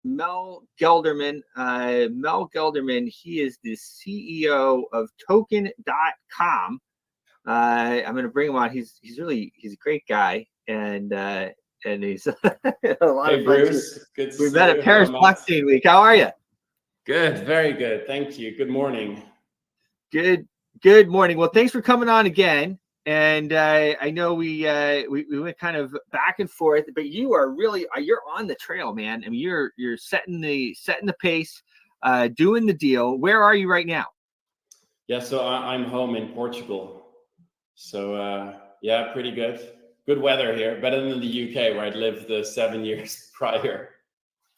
Mel Gelderman. Mel Gelderman, he is the CEO of Token.com. I'm going to bring him on. He's a great guy, and he's a lot Hey of fun. Bruce, good to We see met you. at Paris Hello, Matt. Blockchain Week. How are you? Good, very good. Thank you. Good morning. Good morning. Well, thanks for coming on again. And I know we went kind of back and forth, but you're on the trail, man. I mean, you're setting the pace, doing the deal. Where are you right now? Yeah, so I'm home in Portugal. So yeah, pretty good. Good weather here, better than the UK where I'd lived the 7 years prior.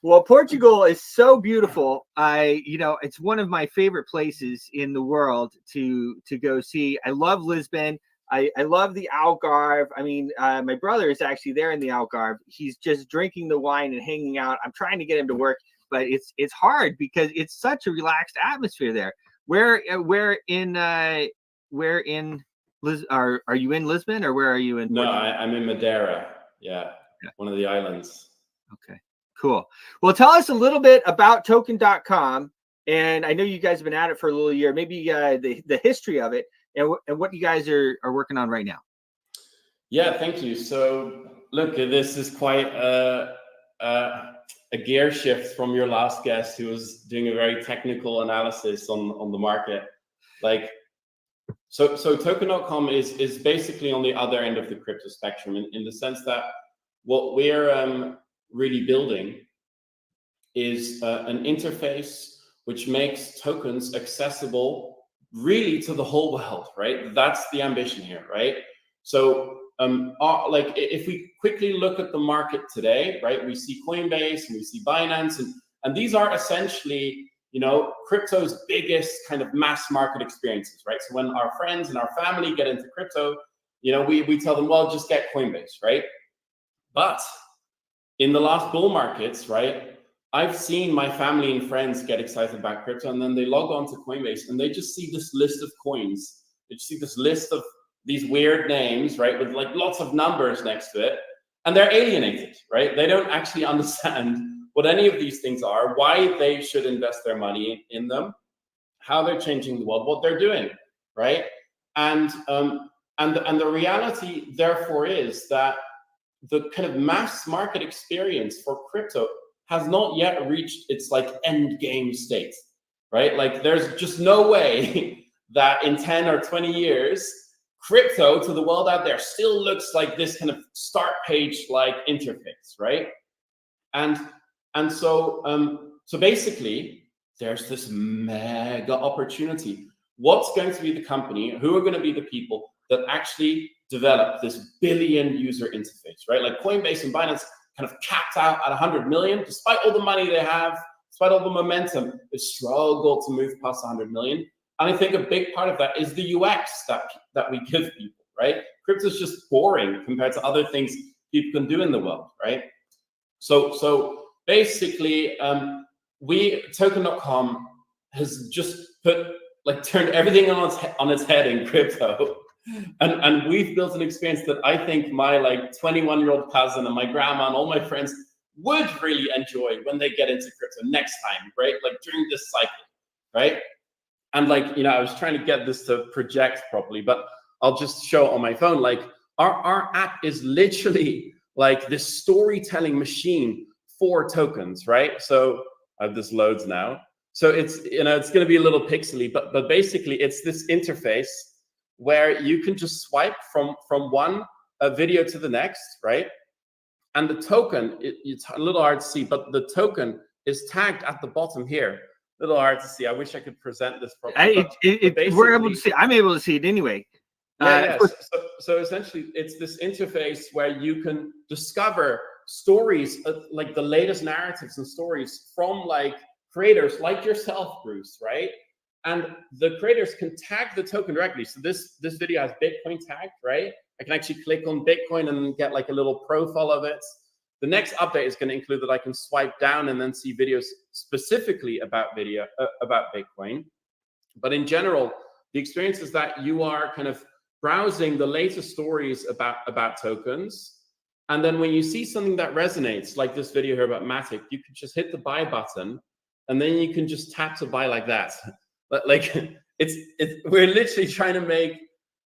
Well, Portugal is so beautiful. It's one of my favorite places in the world to go see. I love Lisbon. I love the Algarve. I mean, my brother is actually there in the Algarve. He's just drinking the wine and hanging out. I'm trying to get him to work, but it's hard because it's such a relaxed atmosphere there. Where in are you in Lisbon, or where are you in No, Portugal? I'm in Madeira. Yeah, one of the islands. Okay, cool. Well, tell us a little bit about Token.com. And I know you guys have been at it for a little year, maybe the history of it and what you guys are working on right now. Yeah, thank you. So look, this is quite a gear shift from your last guest who was doing a very technical analysis on the market. Like, so Token.com is basically on the other end of the crypto spectrum in the sense that what we're really building is an interface which makes tokens accessible really to the whole world, right? That's the ambition here, right? So like if we quickly look at the market today, right, we see Coinbase and we see Binance, and these are essentially, crypto's biggest kind of mass market experiences, right? So when our friends and our family get into crypto, we tell them, well, just get Coinbase, right? But in the last bull markets, right, I've seen my family and friends get excited about crypto, and then they log on to Coinbase and they just see this list of coins. They just see this list of these weird names, right, with like lots of numbers next to it, and they're alienated, right? They don't actually understand what any of these things are, why they should invest their money in them, how they're changing the world, what they're doing, right? And the reality, therefore, is that the kind of mass market experience for crypto has not yet reached its like end game state, right? Like there's just no way that in 10 or 20 years, crypto to the world out there still looks like this kind of start page like interface, right? And so basically there's this mega opportunity. What's going to be the company? Who are going to be the people that actually develop this billion user interface, right? Like Coinbase and Binance kind of capped out at 100 million, despite all the money they have, despite all the momentum, they struggle to move past 100 million. And I think a big part of that is the UX that we give people, right? Crypto is just boring compared to other things people can do in the world, right? So basically, Token.com has just turned everything on its head in crypto. And we've built an experience that I think my 21-year-old cousin and my grandma and all my friends would really enjoy when they get into crypto next time, right? Like during this cycle, right? And I was trying to get this to project properly, but I'll just show it on my phone. Like our app is literally like this storytelling machine for tokens, right? So I have this loads now. So it's going to be a little pixely, but basically it's this interface where you can just swipe from one video to the next, right? And the token, it's a little hard to see, but the token is tagged at the bottom here. A little hard to see. I wish I could present this properly. We're able to see. I'm able to see it anyway. Yeah. So essentially, it's this interface where you can discover stories, like the latest narratives and stories from creators like yourself, Bruce, right? And the creators can tag the token directly. So this video has Bitcoin tagged, right? I can actually click on Bitcoin and get a little profile of it. The next update is going to include that I can swipe down and then see videos specifically about Bitcoin. But in general, the experience is that you are kind of browsing the latest stories about tokens. And then when you see something that resonates, like this video here about Matic, you can just hit the buy button, and then you can just tap to buy like that. But like we're literally trying to make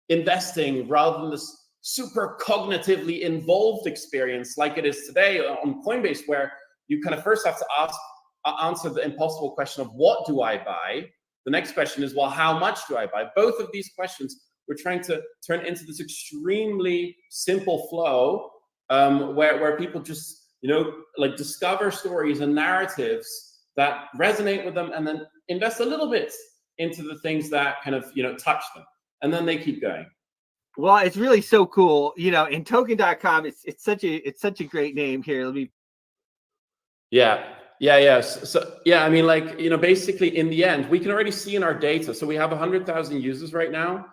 investing, rather than this super cognitively involved experience like it is today on Coinbase, where you kind of first have to answer the impossible question of what do I buy? The next question is, well, how much do I buy? Both of these questions we're trying to turn into this extremely simple flow, where people just, like discover stories and narratives that resonate with them, and then invest a little bit into the things that kind of, touch them, and then they keep going. Well, it's really so cool. In token.com, it's such a great name here. Let me. Yeah. So yeah, I mean, like, basically in the end, we can already see in our data. So we have 100,000 users right now.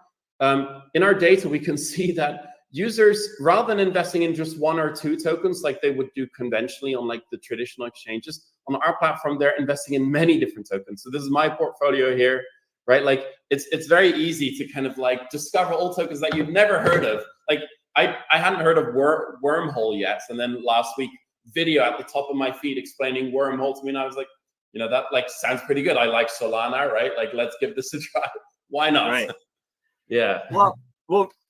In our data, we can see that users, rather than investing in just one or two tokens like they would do conventionally on like the traditional exchanges, on our platform, they're investing in many different tokens. So this is my portfolio here, right? Like it's very easy to kind of like discover all tokens that you've never heard of. Like I hadn't heard of Wormhole yet, and then last week, video at the top of my feed explaining Wormhole to me, and I was like, that like sounds pretty good. I like Solana, right? Like, let's give this a try. Why not? Right. Yeah. Well,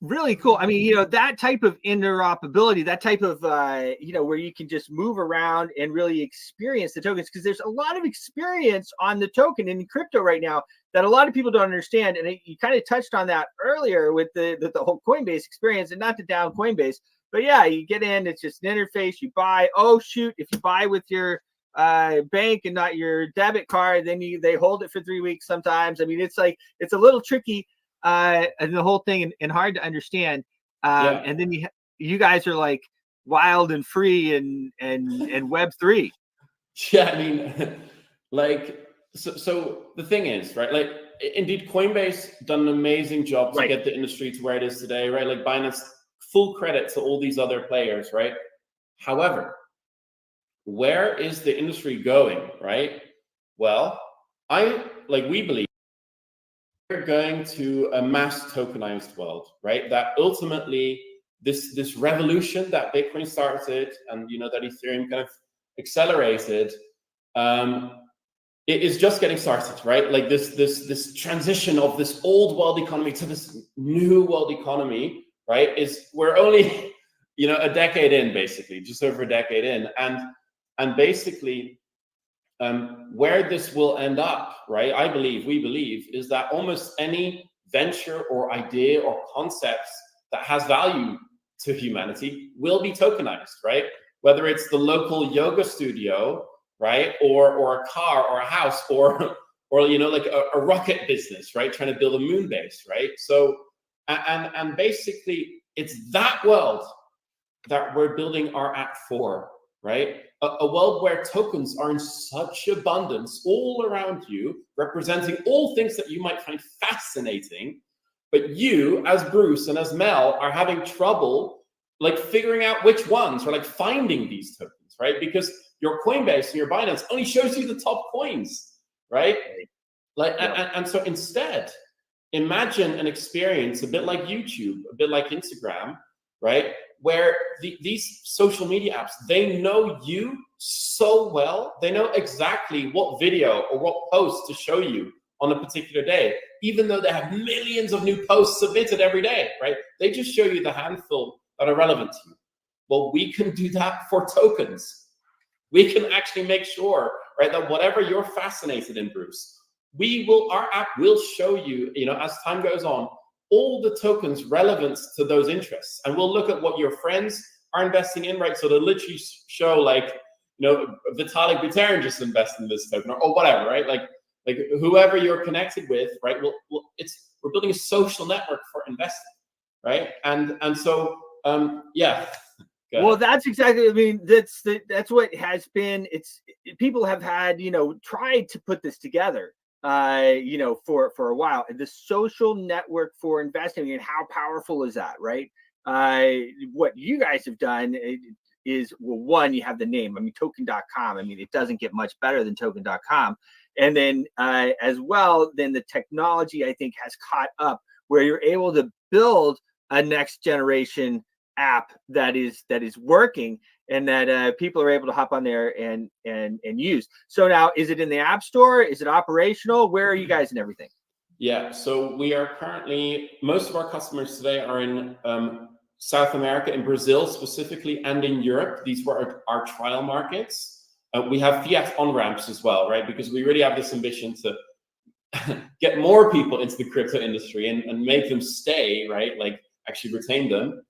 really cool. I mean, that type of interoperability, that type of, where you can just move around and really experience the tokens, because there's a lot of experience on the token in crypto right now that a lot of people don't understand. And you kind of touched on that earlier with the whole Coinbase experience, and not to down Coinbase, but yeah, you get in, it's just an interface, you buy. Oh, shoot, if you buy with your bank and not your debit card, then they hold it for 3 weeks sometimes. I mean, it's a little tricky. And the whole thing and hard to understand. And then you guys are like wild and free and Web3. Yeah, I mean, like, so the thing is, right? Like, indeed, Coinbase done an amazing job to get the industry to where it is today, right? Like Binance, full credit to all these other players, right? However, where is the industry going, right? Well, we believe we're going to a mass tokenized world, right? That ultimately this revolution that Bitcoin started, and that Ethereum kind of accelerated, it is just getting started, right? Like this transition of this old world economy to this new world economy, right? We're only a decade in, basically, just over a decade in, and basically. Where this will end up, right? We believe, is that almost any venture or idea or concepts that has value to humanity will be tokenized, right? Whether it's the local yoga studio, right, or a car or a house, or like a rocket business, right, trying to build a moon base, right? So, and basically, it's that world that we're building our app for, right? A world where tokens are in such abundance all around you, representing all things that you might find fascinating, but you, as Bruce and as Mel, are having trouble like figuring out which ones, or like finding these tokens, right? Because your Coinbase and your Binance only shows you the top coins, right? Like, and so instead, imagine an experience a bit like YouTube, a bit like Instagram, right? Where these social media apps, they know you so well. They know exactly what video or what post to show you on a particular day, even though they have millions of new posts submitted every day, right? They just show you the handful that are relevant to you. Well, we can do that for tokens. We can actually make sure, right, that whatever you're fascinated in, Bruce, our app will show you, as time goes on, all the tokens relevant to those interests. And we'll look at what your friends are investing in, right? So they'll literally show like, Vitalik Buterin just invested in this token, or whatever, right? Like whoever you're connected with, right? We're building a social network for investing, right? And so, yeah. Well, that's exactly. I mean, that's what has been. People have had, tried to put this together, for a while. The social network for investing, and how powerful is that, right? What you guys have done is, well, one, you have the name. I mean, token.com. I mean, it doesn't get much better than token.com. And then as well, then the technology, I think, has caught up where you're able to build a next generation app that is working, and that people are able to hop on there and use. So now, is it in the App Store? Is it operational? Where are you guys and everything? Yeah, so we are currently, most of our customers today are in South America, in Brazil specifically, and in Europe. These were our trial markets. We have fiat on-ramps as well, right? Because we really have this ambition to get more people into the crypto industry and make them stay, right? Like actually retain them.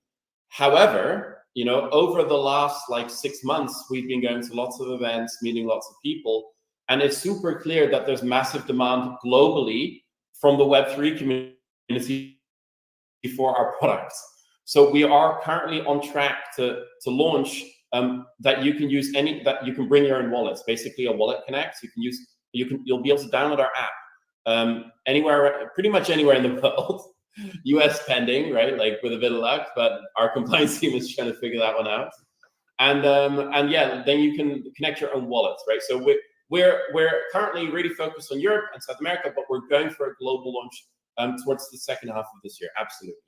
However, over the last like 6 months, we've been going to lots of events, meeting lots of people, and it's super clear that there's massive demand globally from the Web3 community for our products. So we are currently on track to launch that you can use that you can bring your own wallets, basically a wallet connect. You'll be able to download our app anywhere, pretty much anywhere in the world. US pending, right? Like with a bit of luck, but our compliance team is trying to figure that one out. And yeah, then you can connect your own wallets, right? So we're currently really focused on Europe and South America, but we're going for a global launch towards the second half of this year. Absolutely.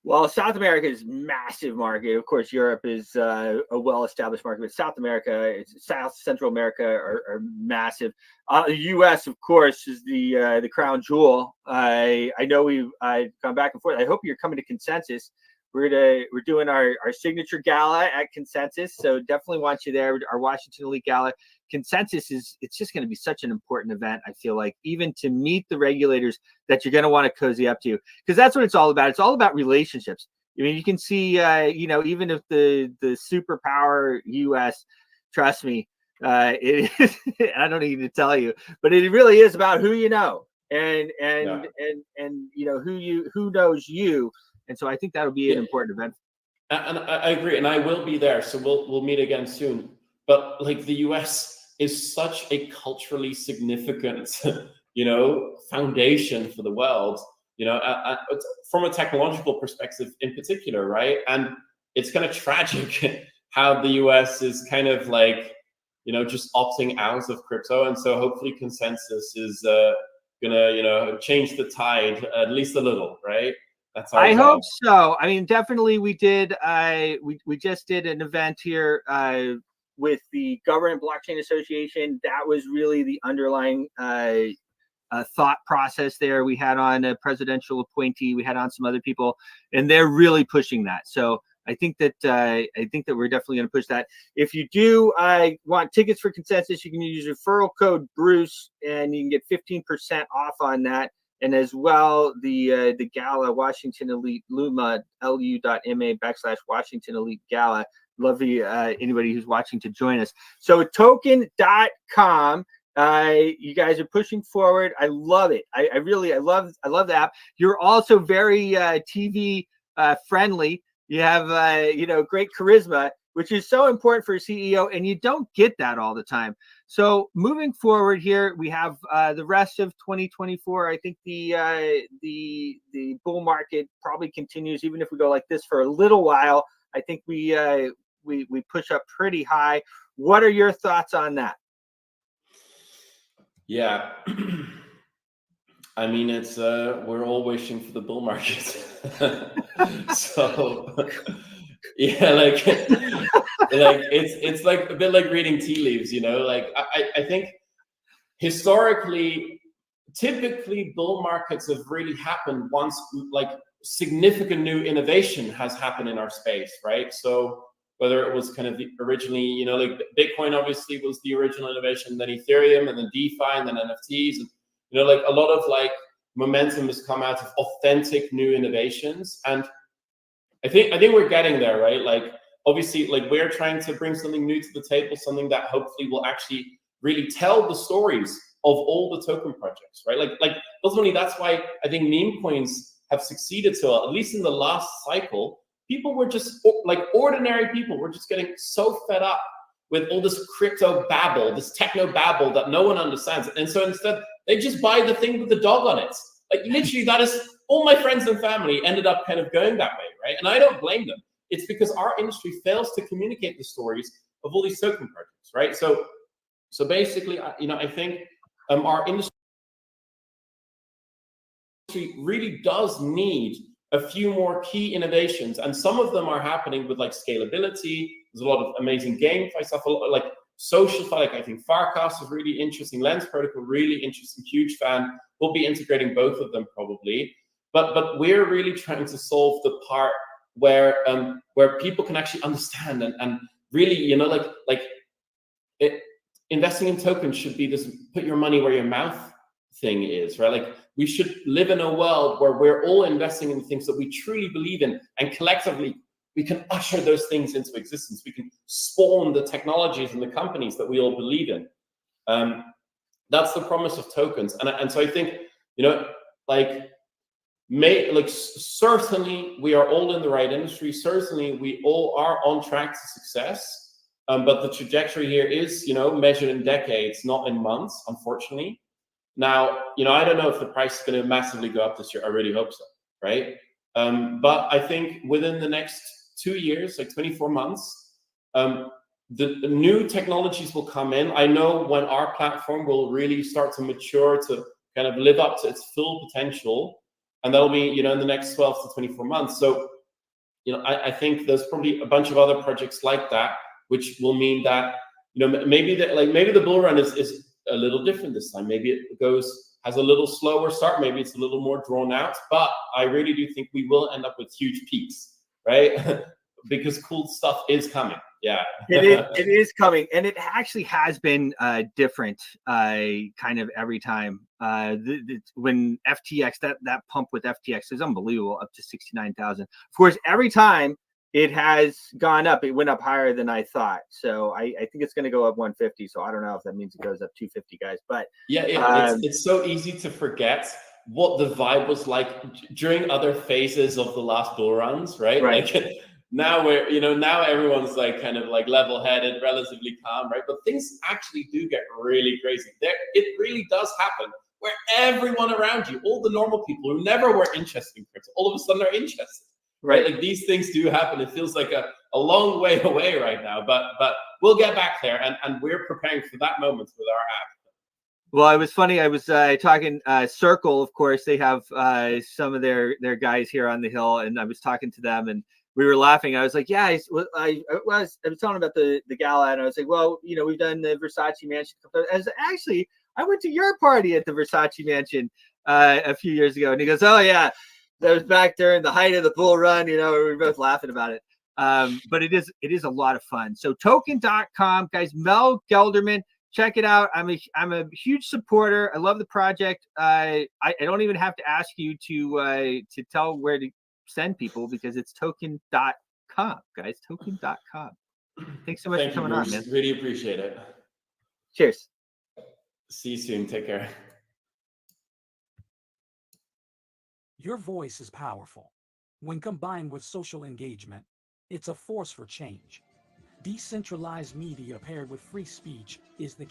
Well, South America is massive market. Of course, Europe is a well-established market, but South America, South Central America are massive. The U.S., of course, is the crown jewel. I know I've gone back and forth. I hope you're coming to Consensus. We're doing our signature gala at Consensus, so definitely want you there. Our Washington Elite Gala. Consensus it's just going to be such an important event. I feel like, even to meet the regulators that you're going to want to cozy up to, because that's what it's all about. It's all about relationships. I mean, you can see, even if the superpower U.S., trust me, it is, I don't need to tell you, but it really is about who you know and who knows you. And so I think that'll be an important event. And I agree, and I will be there. So we'll meet again soon. But like the US is such a culturally significant, foundation for the world, from a technological perspective in particular, right? And it's kind of tragic how the US is kind of like, just opting out of crypto. And so hopefully Consensus is gonna, change the tide at least a little, right? That's our job. Hope so. I mean, definitely we did. We just did an event here with the Government Blockchain Association. That was really the underlying thought process there. We had on a presidential appointee. We had on some other people, and they're really pushing that. So I think that we're definitely going to push that. If you do want tickets for Consensus, you can use referral code Bruce, and you can get 15% off on that. And as well, the gala, Washington Elite Luma, lu.ma/Washington Elite Gala. Love anybody who's watching to join us. So token.com, you guys are pushing forward. I love it. I love the app. You're also very TV friendly. You have great charisma, which is so important for a CEO, and you don't get that all the time. So moving forward here, we have the rest of 2024. I think the bull market probably continues, even if we go like this for a little while. I think we push up pretty high. What are your thoughts on that? Yeah, I mean, it's we're all wishing for the bull market. So yeah, like it's like a bit like reading tea leaves, like I think historically, typically bull markets have really happened once like significant new innovation has happened in our space, right? So whether it was kind of originally, like Bitcoin obviously was the original innovation, then Ethereum, and then DeFi, and then NFTs, and like a lot of like momentum has come out of authentic new innovations. And I think we're getting there, right? Like obviously, like we're trying to bring something new to the table, something that hopefully will actually really tell the stories of all the token projects, right? Like ultimately, that's why I think meme coins have succeeded so, at least in the last cycle. People were just like ordinary people were just getting so fed up with all this crypto babble, this techno babble that no one understands. And so instead, they just buy the thing with the dog on it. Like literally, that is all my friends and family ended up kind of going that way, right? And I don't blame them. It's because our industry fails to communicate the stories of all these token projects, right? So basically, I think our industry really does need a few more key innovations, and some of them are happening with like scalability. There's a lot of amazing GameFi stuff, a lot, like social, like I think Farcast is really interesting, Lens Protocol really interesting, huge fan. We'll be integrating both of them probably, but we're really trying to solve the part where people can actually understand and really, you know, like investing in tokens should be this put your money where your mouth thing is, right? Like we should live in a world where we're all investing in things that we truly believe in, and collectively we can usher those things into existence. We can spawn the technologies and the companies that we all believe in. That's the promise of tokens. And so I think, you know, certainly we are all in the right industry. Certainly we all are on track to success. But the trajectory here is, you know, measured in decades, not in months, unfortunately. Now, you know, I don't know if the price is going to massively go up this year. I really hope so, right? But I think within the next 2 years, like 24 months, the new technologies will come in. I know when our platform will really start to mature to kind of live up to its full potential, and that'll be, you know, in the next 12 to 24 months. So, you know, I think there's probably a bunch of other projects like that, which will mean that, you know, maybe the bull run is a little different this time. Maybe it has a little slower start. Maybe it's a little more drawn out. But I really do think we will end up with huge peaks, right? Because cool stuff is coming. Yeah, it is coming, and it actually has been different kind of every time. When FTX, that pump with FTX is unbelievable, up to 69,000. Of course, every time it has gone up, it went up higher than I thought. So I think it's going to go up 150. So I don't know if that means it goes up 250, guys. But yeah, it's so easy to forget what the vibe was like during other phases of the last bull runs, right? Like now now everyone's like kind of like level-headed, relatively calm, right? But things actually do get really crazy. It really does happen where everyone around you, all the normal people who never were interested in crypto, all of a sudden are interested. Right, like these things do happen. It feels like a long way away right now, but we'll get back there, and we're preparing for that moment with our app. Well, it was funny. I was talking Circle, of course. They have some of their guys here on the hill, and I was talking to them, and we were laughing. I was like, "Yeah, I was telling about the gala, and I was like, well, you know, we've done the Versace Mansion. Actually, I went to your party at the Versace Mansion a few years ago," and he goes, "Oh yeah, that was back during the height of the bull run." You know, we were both laughing about it. But it is a lot of fun. So token.com, guys. Mel Gelderman. Check it out. I'm a huge supporter. I love the project. I don't even have to ask you to tell where to send people, because it's token.com, guys. Token.com. Thanks so much for coming on, man. Really appreciate it. Cheers. See you soon. Take care. Your voice is powerful. When combined with social engagement, it's a force for change. Decentralized media paired with free speech is the